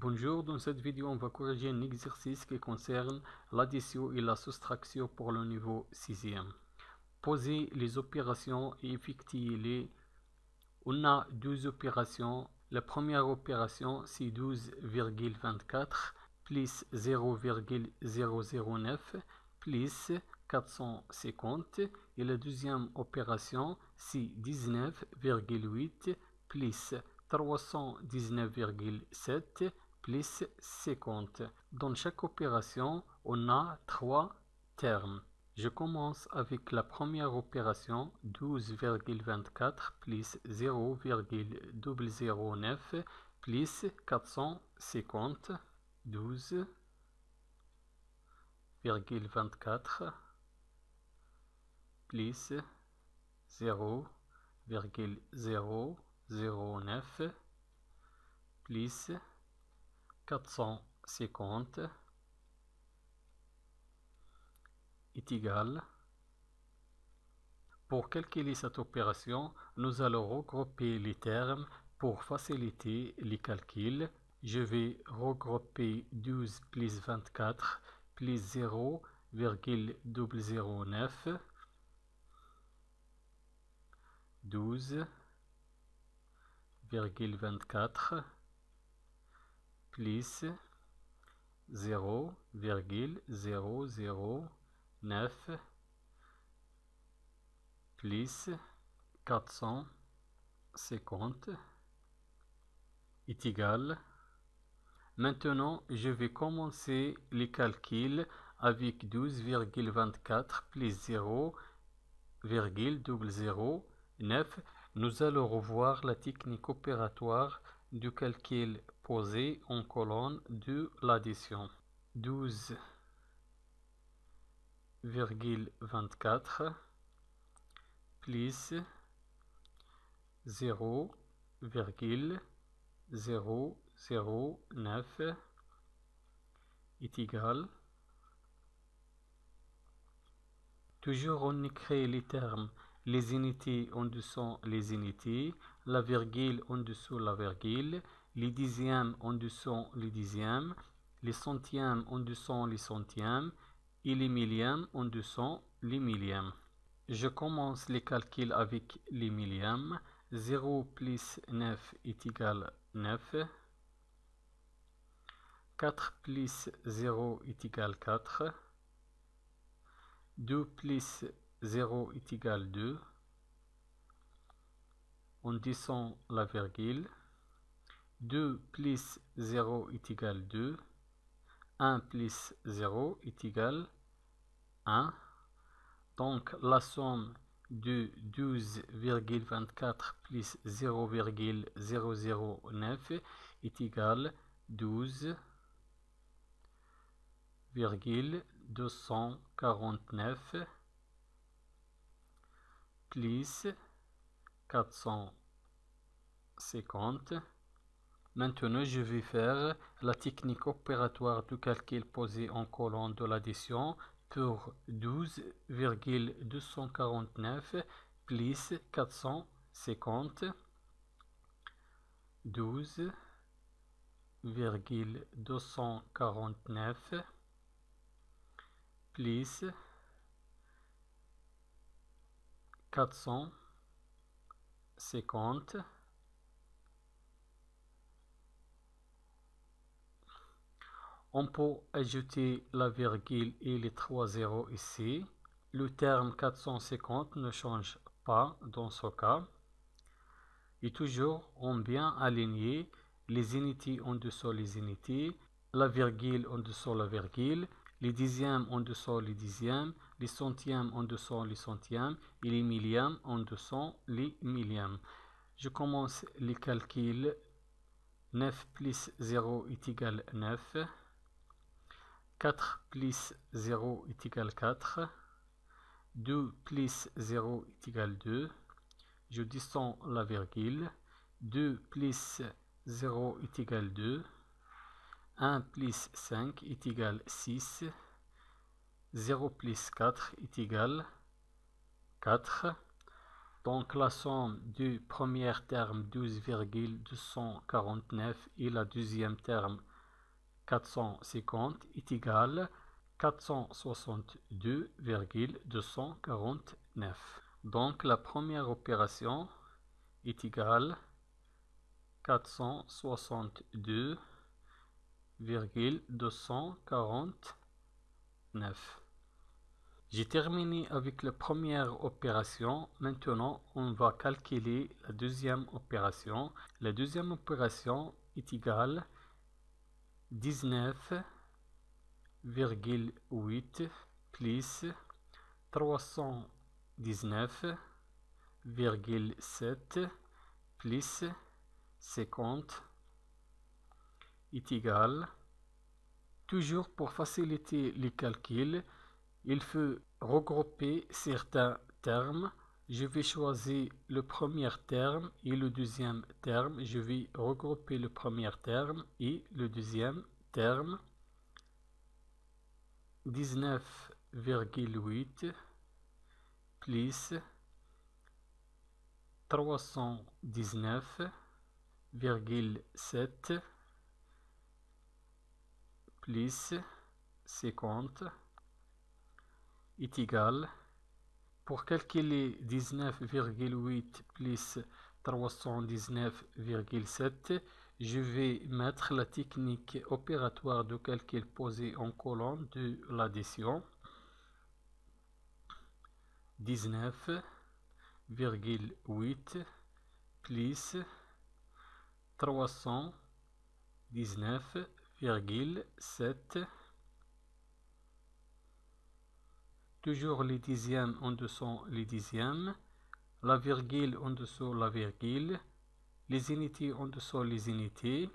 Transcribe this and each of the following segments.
Bonjour, dans cette vidéo on va corriger un exercice qui concerne l'addition et la soustraction pour le niveau 6e. Posez les opérations et effectuez-les. On a 12 opérations. La première opération c'est 12,24 plus 0,009 plus 450 et la deuxième opération c'est 19,8 plus 319,7 plus 50. Dans chaque opération, on a 3 termes. Je commence avec la première opération, 12,24 plus 0,009 plus 450. 12,24 plus 0,009 plus 450 est égal. Pour calculer cette opération, nous allons regrouper les termes pour faciliter les calculs. Je vais regrouper 12 plus 24 plus 0,009 12,24 plus 0,009 plus 450 est égal. Maintenant, je vais commencer les calculs avec 12,24 plus 0,009. Nous allons revoir la technique opératoire du calcul posé en colonne de l'addition. 12,24 plus 0,009 est égal. Toujours on écrit les termes, les unités en dessous les unités, la virgule en dessous la virgule, les dixièmes en dessous les dixièmes, les centièmes en dessous les centièmes et les millièmes en dessous les millièmes. Je commence les calculs avec les millièmes. 0 plus 9 est égal 9. 4 plus 0 est égal 4. 2 plus 0 est égal 2. On descend la virgule. 2 plus 0 est égal 2. 1 plus 0 est égal 1. Donc la somme de 12,24 plus 0,009 est égale 12,249 plus 450. Maintenant, je vais faire la technique opératoire du calcul posé en colonne de l'addition pour 12,249 plus 450. 12,249 plus 450. On peut ajouter la virgule et les 3 zéros ici. Le terme 450 ne change pas dans ce cas. Et toujours, on bien aligné les unités en dessous les unités, la virgule en dessous la virgule, les dixièmes en dessous les dixièmes, les centièmes en dessous les centièmes et les millièmes en dessous les millièmes. Je commence les calculs. 9 plus 0 est égal 9. 4 plus 0 est égal 4. 2 plus 0 est égal 2. Je descends la virgule. 2 plus 0 est égal 2. 1 plus 5 est égal 6. 0 plus 4 est égal 4. Donc la somme du premier terme 12,249 et la deuxième terme 450 est égal 462,249. Donc la première opération est égale 462,249. J'ai terminé avec la première opération. Maintenant, on va calculer la deuxième opération. La deuxième opération est égale 19,8 plus 319,7 plus 50 est égal. Toujours pour faciliter les calculs, il faut regrouper certains termes. Je vais choisir le premier terme et le deuxième terme. Je vais regrouper le premier terme et le deuxième terme. 19,8 plus 319,7 plus 50 est égal. Pour calculer 19,8 plus 319,7, je vais mettre la technique opératoire de calcul posée en colonne de l'addition. 19,8 plus 319,7. Toujours les dixièmes en dessous les dixièmes, la virgule en dessous la virgule, les unités en dessous les unités,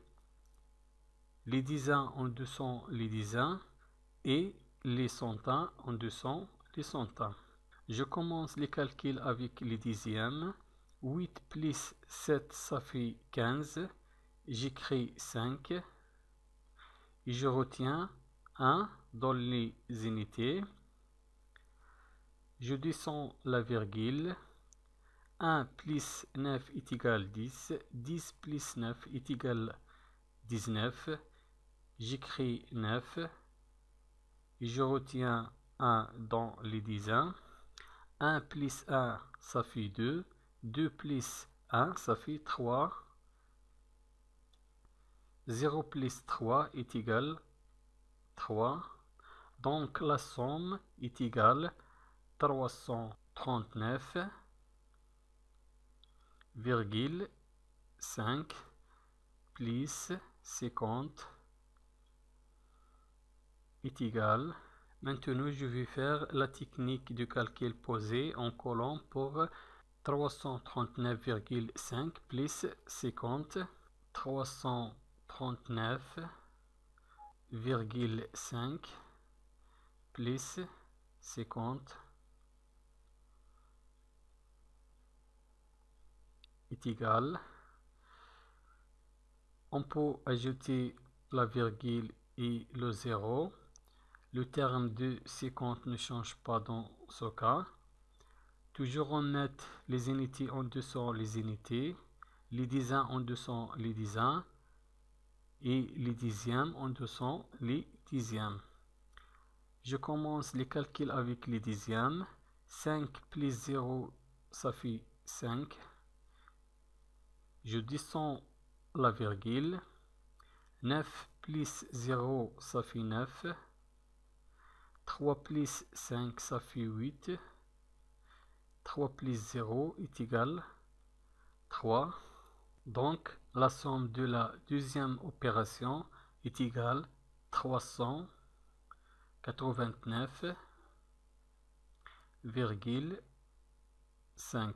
les dizaines en dessous les dizaines et les centaines en dessous les centaines. Je commence les calculs avec les dixièmes. 8 plus 7 ça fait 15. J'écris 5 et je retiens 1 dans les unités. Je descends la virgule. 1 plus 9 est égal 10. 10 plus 9 est égal 19. J'écris 9 et je retiens 1 dans les dizaines. 1 plus 1 ça fait 2. 2 plus 1 ça fait 3. 0 plus 3 est égal 3. Donc la somme est égale 339,5 plus 50 est égal. Maintenant, je vais faire la technique de calcul posé en colonne pour 339,5 plus 50. 339,5 plus 50 est égal. On peut ajouter la virgule et le 0. Le terme de 50 ne change pas dans ce cas. Toujours on met les unités en dessous les unités, les dizaines en dessous les dizaines et les dixièmes en dessous les dixièmes. Je commence les calculs avec les dixièmes. 5 plus 0 ça fait 5. Je descends la virgule. 9 plus 0 ça fait 9. 3 plus 5 ça fait 8. 3 plus 0 est égal 3. Donc la somme de la deuxième opération est égale 389,5.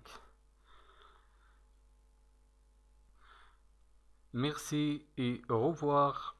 Merci et au revoir.